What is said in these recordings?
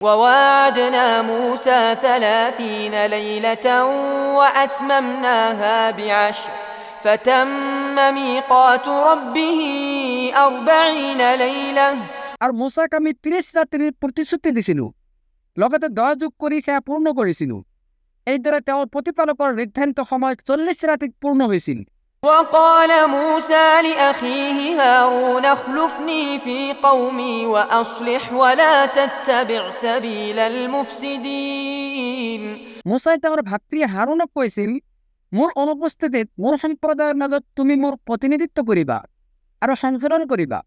وواعدنا موسى 30 ليلة وأتممناها ب10 فتم ميقات ربه 40 ليلة আর মুসাক আমি 30 ৰাতিৰ প্ৰতিশ্ৰুতি দিছিলোঁ, লগতে 10 যোগ কৰি সেয়া পূৰ্ণ কৰিছিলোঁ। এইদৰে তেওঁৰ প্ৰতিপালকৰ নিৰ্ধাৰিত সময় 40 ৰাতিত পূৰ্ণ হৈছিল। وقال موسى لأخيه هارون اخلفني في قومي وأصلح ولا تتبع سبيل المفسدين মুসাই তেওঁৰ ভাতৃ হাৰুনক কৈছিল, মোৰ অনুপস্থিতিত মোৰ সম্প্ৰদায়ৰ মাজত তুমি মোৰ প্ৰতিনিধিত্ব কৰিবা আৰু সংশোধন কৰিবা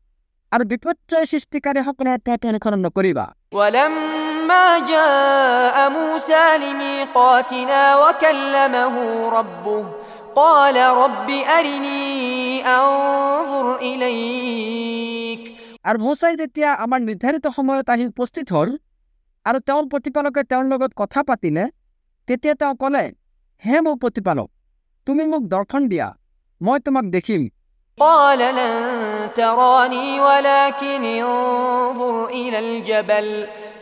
আৰু বিপৰ্যয় সৃষ্টিকাৰীসকলৰ পথ অনুসৰণ নকৰিবা। ولما جاء موسى لميقاتنا وكلمه ربه قال رب أرني أنظر إليك আৰু মুসাই যেতিয়া আমাৰ নিৰ্ধাৰিত সময়ত আহি উপস্থিত হ'ল আৰু তেওঁৰ প্ৰতিপালকে তেওঁৰ লগত কথা পাতিলে, তেতিয়া তেওঁ ক'লে, হে মোৰ প্ৰতিপালক, তুমি মোক দৰ্শন দিয়া, মই তোমাক দেখিম। قال لن تراني ولكن انظر إلى الجبل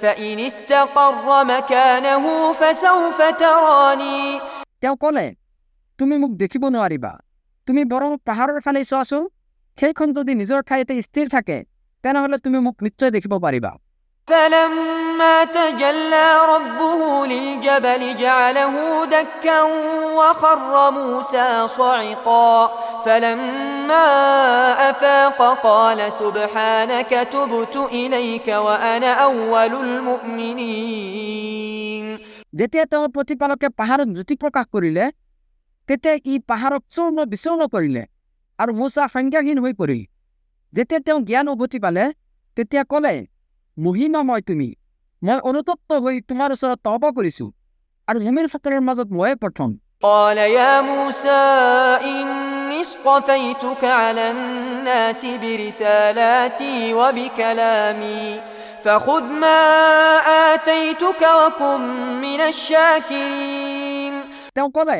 فإن استقر مكانه فسوف تراني তেওঁ ক'লে, তুমি মোক দেখিব নোৱাৰিবা, তুমি বৰং পাহাৰৰ ফালে চোৱাচোন, সেইখন যদি নিজৰ ঠাইতে স্থিৰ থাকে তেনেহ'লে তুমি মোক নিশ্চয় দেখিব পাৰিবা। فلما تجلى ربه للجبل جعله دكا وخر موسى صعقا فلما أفاق قال سبحانك تبت إليك وأنا أول المؤمنين যেতিয়া তেওঁৰ প্ৰতিপালকে পাহাৰত জ্যোতি প্ৰকাশ কৰিলে, তেতিয়া ই পাহাৰক চূৰ্ণ বিচূৰ্ণ কৰিলে আৰু মুছা সংজ্ঞাহীন হৈ পৰিল। যেতিয়া তেওঁ জ্ঞান উভতি পালে, তেতিয়া ক'লে, মহিমাময় তুমি, মই অনুতপ্ত হৈ তোমাৰ ওচৰত তওবা কৰিছোঁ আৰু মুমিনসকলৰ মাজত ময়ে প্ৰথম। قال يا موسى إني اصطفيتك على الناس برسالاتي وبكلامي فخذ ما آتيتك وكن من الشاكرين তেওঁ ক'লে,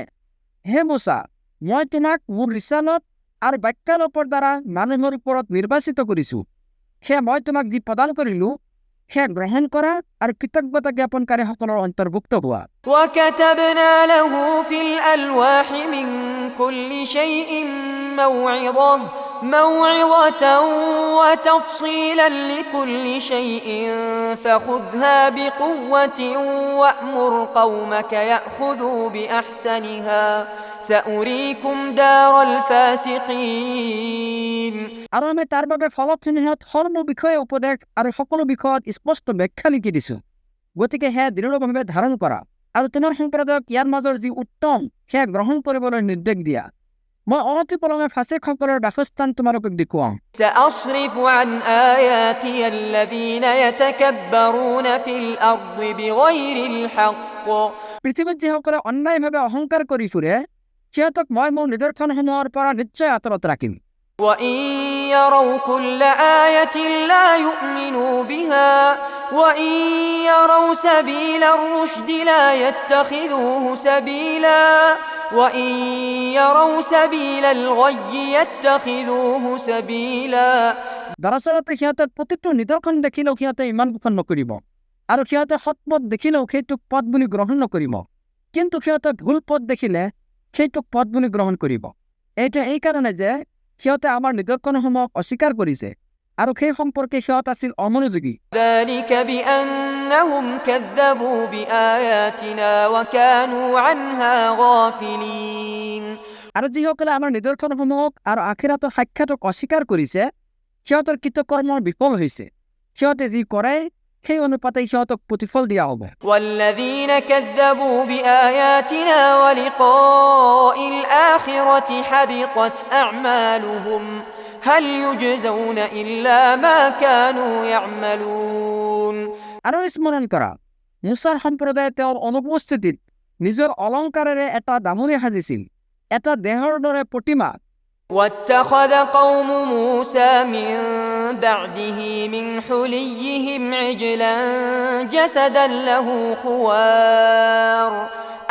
হে মুছা, মই তোমাক মোৰ ৰিচালত আৰু বাক্যালাপৰ দ্বাৰা মানুহৰ ওপৰত নিৰ্বাচিত কৰিছোঁ। সেয়া মই তোমাক যি প্ৰদান কৰিলোঁ সেয়া গ্ৰহণ কৰা আৰু কৃতজ্ঞতা জ্ঞাপনকাৰীসকলৰ অন্তৰ্ভুক্ত হোৱা। وكتبنا له في الألواح من كل شيء موعظة وتفصيلا لكل شيء فخذها بقوة وأمر قومك يأخذوا بأحسنها سأريكم دار الفاسقين আৰু আমি তাৰ বাবে ফলকসমূহত সকলো বিষয়ে উপদেশ আৰু সকলো বিষয়ত স্পষ্ট ব্যাখ্যা লিখি দিছোঁ। গতিকে সেয়া দৃঢ়ভাৱে ধাৰণ কৰা আৰু তোমাৰ সম্প্ৰদায়ক ইয়াৰ মাজৰ যি উত্তম সেয়া গ্ৰহণ কৰিবলৈ নিৰ্দেশ দিয়া। মই অনতিপলমে ফাছিকসকলৰ বাসস্থান তোমালোকক দেখুৱাম। سأصرف عن آياتي الذين يتكبرون في الأرض بغير الحق পৃথিৱীত যিসকলে অন্যায়ভাৱে অহংকাৰ কৰি ফুৰে, সিহঁতক মই মোৰ নিদৰ্শনসমূহৰ পৰা নিশ্চয় আঁতৰত ৰাখিম। وإن يروا كل آية لا يؤمنوا بها وإن يروا سبيل الرشد لا يتخذوه سبيلا وإن يروا سبيل الغي يتخذوه سبيلا দৰাচলতে সিহঁতৰ প্ৰতিটো নিদৰ্শন দেখিলেও সিহঁতে ইমান পোষণ নকৰিব আৰু সিহঁতে সৎপথ দেখিলেও সেইটোক পথ বুলি গ্ৰহণ নকৰিব, কিন্তু সিহঁতে ভুল পথ দেখিলে সেইটোক পথ বুলি গ্ৰহণ কৰিব। এইটো এই কাৰণে যে সিহঁতে আমাৰ নিদৰ্শনসমূহক অস্বীকাৰ কৰিছে আৰু সেই সম্পৰ্কে সিহঁত আছিল অমনোযোগী। ذلك بأنهم كذبوا بآياتنا وكانوا عنها غافلين আৰু যিসকলে আমাৰ নিদৰ্শনসমূহক আৰু আখিৰাতৰ সাক্ষাতক অস্বীকাৰ কৰিছে, সিহঁতৰ কৃতকৰ্মৰ বিফল হৈছে। সিহঁতে যি কৰে সেই অনুপাতে সিহঁতক প্ৰতিফল দিয়া হ'ব। والذين كذبوا بآياتنا ولقاء الآخرة حبطت أعمالهم هل يجزون إلا ما كانوا يعملون আৰু স্মৰণ কৰা, মুছাৰ সম্প্ৰদায়ে তেওঁৰ অনুপস্থিতিত নিজৰ অলংকাৰেৰে এটা দামুৰি সাজিছিল, এটা দেহৰ দৰে প্ৰতিমা। واتخذ قوم موسى من بعده من حليهم عجلا جسدا له خوار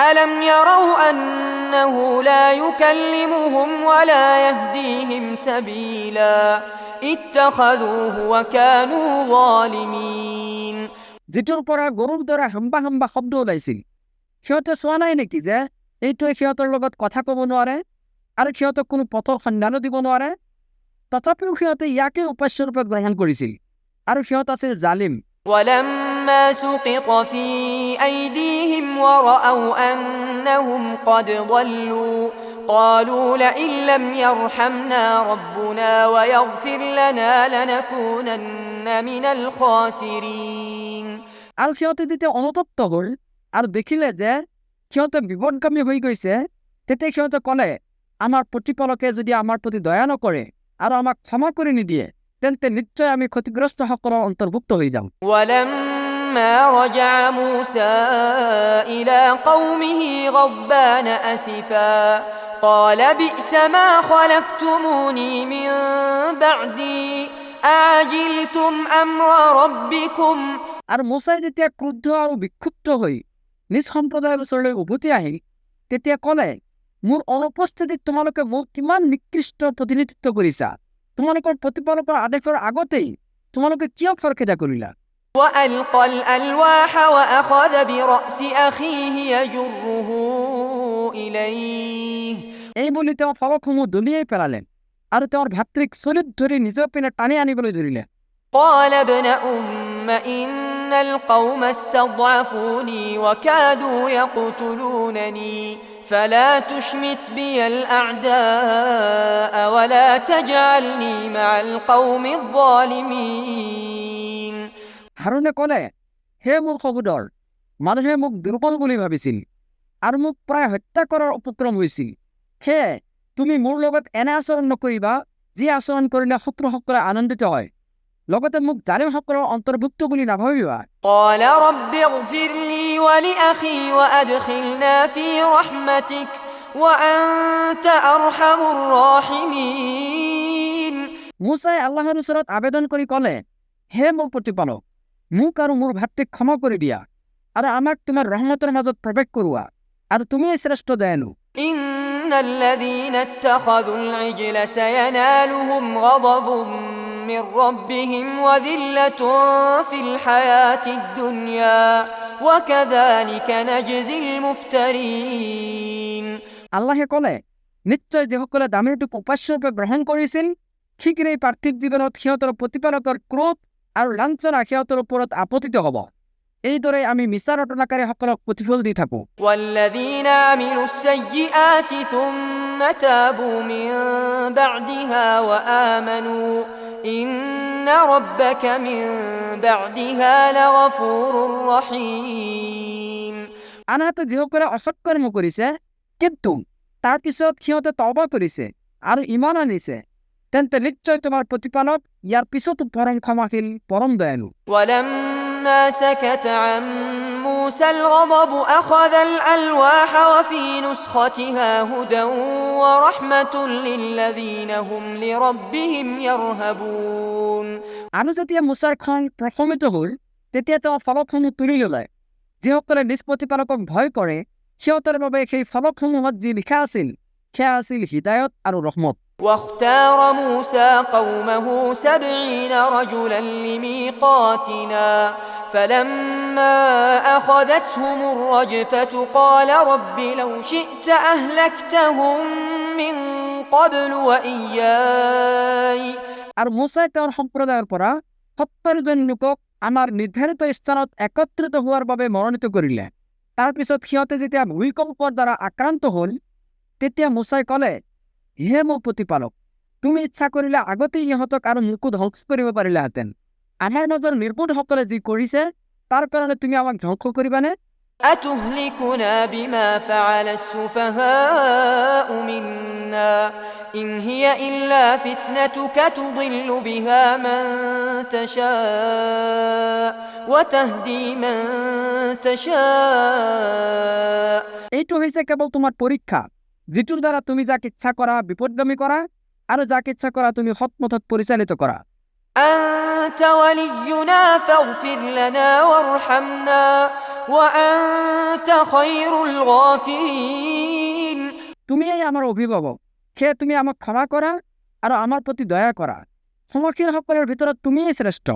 ألم يروا أنه لا يكلمهم ولا يهديهم سبيلا اتخذوه وكانوا ظالمين যিটোৰ পৰা গৰুৰ দৰে হাম্বা হাম্বা শব্দ ওলাইছিল। সিহঁতে চোৱা নাই নেকি যে এইটোৱে সিহঁতৰ লগত কথা ক'ব নোৱাৰে আৰু সিহঁতক কোনো পথৰ সন্ধানো দিব নোৱাৰে? তথাপিও সিহঁতে ইয়াকে উপাস্যৰূপে গ্ৰহণ কৰিছিল আৰু সিহঁত আছিল জালিম। ولما سقط في أيديهم ورأوا أنهم قد ضلوا قالوا لئن لم يرحمنا ربنا ويغفر لنا لنكونن من الخاسرين। আৰু সিহঁতে যেতিয়া অনুতপ্ত হ'ল আৰু দেখিলে যে সিহঁতে বিপদগামী হৈ গৈছে, তেতিয়া সিহঁতে ক'লে, আমাৰ প্ৰতিপালকে যদি আমাৰ প্ৰতি দয়া নকৰে আৰু আমাক ক্ষমা কৰি নিদিয়ে, তেন্তে নিশ্চয় আমি ক্ষতিগ্ৰস্তসকলৰ অন্তৰ্ভুক্ত হৈ যাম। ولما رجع موسى إلى قومه غضبان أسفا قال بئس ما خلفتموني من بعدي أعجلتم أمر ربكم। আৰু মোচাই যেতিয়া ক্ৰুদ্ধ আৰু বিক্ষুব্ধ হৈ নিজ সম্প্ৰদায়ৰ ওচৰলৈ উভতি আহিল, তেতিয়া ক'লে, মোৰ অনুপস্থিতিত তোমালোকে মোক কিমান নিকৃষ্ট প্ৰতিনিধিত্ব কৰিছা। তোমালোকৰ প্ৰতিপালকৰ আদেশৰ আগতেই তোমালোকে কিয় খৰখেদা কৰিলা? وألقى الألواح وأخذ برأس أخيه يجره إليه। এই বুলি তেওঁ ফলকসমূহ দলিয়াই পেলালে আৰু তেওঁৰ ভাতৃক চুলিত ধৰি নিজৰ পিনে টানি আনিবলৈ ধৰিলে। قال ابن أم إن القوم استضعفوني وكادوا يقتلونني فلا تشمت بي الأعداء ولا تجعلني مع القوم الظالمين। হাৰুনে ক'লে, হে মোৰ সহোদৰ, মানুহে মোক দুৰ্বল বুলি ভাবিছিল আৰু মোক প্ৰায় হত্যা কৰাৰ উপক্ৰম হৈছিল। সেয়ে তুমি মোৰ লগত এনে আচৰণ নকৰিবা যি আচৰণ কৰিলে শত্ৰুসকলে আনন্দিত হয়। লগতে মোক জালিমসকলৰ অন্তৰ্ভুক্ত বুলি নাভাবিবা। قال رب اغفر لي ولأخي وأدخلنا في رحمتك وأنت أرحم الراحمين। মোচাই আল্লাহৰ ওচৰত আবেদন কৰি ক'লে, হে মোৰ প্ৰতিপালক, মোক আৰু মোৰ ভাতৃক ক্ষমা কৰি দিয়া আৰু আমাক তোমাৰ ৰহমতৰ মাজত প্ৰৱেশ কৰোৱা, আৰু তুমিয়েই শ্ৰেষ্ঠ দয়ালু। إن الذين اتخذوا العجل سينالهم غضب من ربهم وذلة في الحياة الدنيا وكذلك نجزي المفترين। আল্লাহে ক'লে, নিশ্চয় যিসকলে দামীটোক উপাস্যৰূপে গ্ৰহণ কৰিছিল, শীঘ্ৰেই পাৰ্থিৱ জীৱনত সিহঁতৰ প্ৰতিপালকৰ ক্ৰোধ আৰু লাঞ্ছনা সিহঁতৰ ওপৰত আপতিত হ'ব। এইদৰে আমি মিছা ৰটনাকাৰীসকলক প্ৰতিফল দি থাকোঁ। والذين عملوا السيئات ثم تابوا من بعدها وآمنوا إن ربك من بعدها لغفور رحيم। আনহাতে যিসকলে অসৎকৰ্ম কৰিছে কিন্তু তাৰ পিছত সিহঁতে তওবা কৰিছে আৰু ঈমান আনিছে, তেন্তে নিশ্চয় তোমাৰ প্ৰতিপালক ইয়াৰ পিছতো পৰম ক্ষমাশীল, পৰম দয়ালু। ولما سكت عن موسى الغضب أخذ الألواح وفي نسختها هدى ورحمة للذين هم لربهم يرهبون। আৰু যেতিয়া মোচাৰ খং প্ৰশমিত হ'ল, তেতিয়া তেওঁ ফলকসমূহ তুলি ল'লে। যিসকলে নিজ প্ৰতিপালকক ভয় কৰে, সিহঁতৰ বাবে সেই ফলকসমূহত যি লিখা আছিল, সেয়া আছিল হিদায়ত আৰু ৰহমত। واختار موسى قومه 70 رجلا لميقاتنا فلما أخذتهم الرجفة قال رب لو شئت أهلكتهم من قبل وإياي। আৰু মোচাই তেওঁৰ সম্প্ৰদায়ৰ পৰা 70 জন লোকক আমাৰ নিৰ্ধাৰিত স্থানত একত্ৰিত হোৱাৰ বাবে মনোনীত কৰিলে। তাৰ পিছত সিহঁতে যেতিয়া ভূমিকম্পৰ দ্বাৰা আক্ৰান্ত হ'ল, তেতিয়া মোচাই ক'লে, হে মোৰ প্ৰতিপালক, তুমি ইচ্ছা কৰিলে আগতেই ইহঁতক আৰু মোকো ধ্বংস কৰিব পাৰিলাহেঁতেন। আমাৰ মাজৰ নিৰ্বোধসকলে যি কৰিছে তাৰ কাৰণে তুমি আমাক ধ্বংস কৰিবানে? أتهلكنا بما فعل السفهاء منا إن هي إلا فتنتك تضل بها من تشاء وتهدي من تشاء। এইটো হৈছে কেৱল তোমাৰ পৰীক্ষা, যিটোৰ দ্বাৰা তুমি যাক ইচ্ছা কৰা বিপদগামী কৰা আৰু যাক ইচ্ছা কৰা তুমি সৎপথত পৰিচালিত কৰা। أنت ولينا فاغفر لنا وارحمنا وأنت خير الغافرين। তুমিয়েই আমাৰ অভিভাৱক, সেয়ে তুমি আমাক ক্ষমা কৰা আৰু আমাৰ প্ৰতি দয়া কৰা। ক্ষমাশীলসকলৰ ভিতৰত তুমিয়েই শ্ৰেষ্ঠ।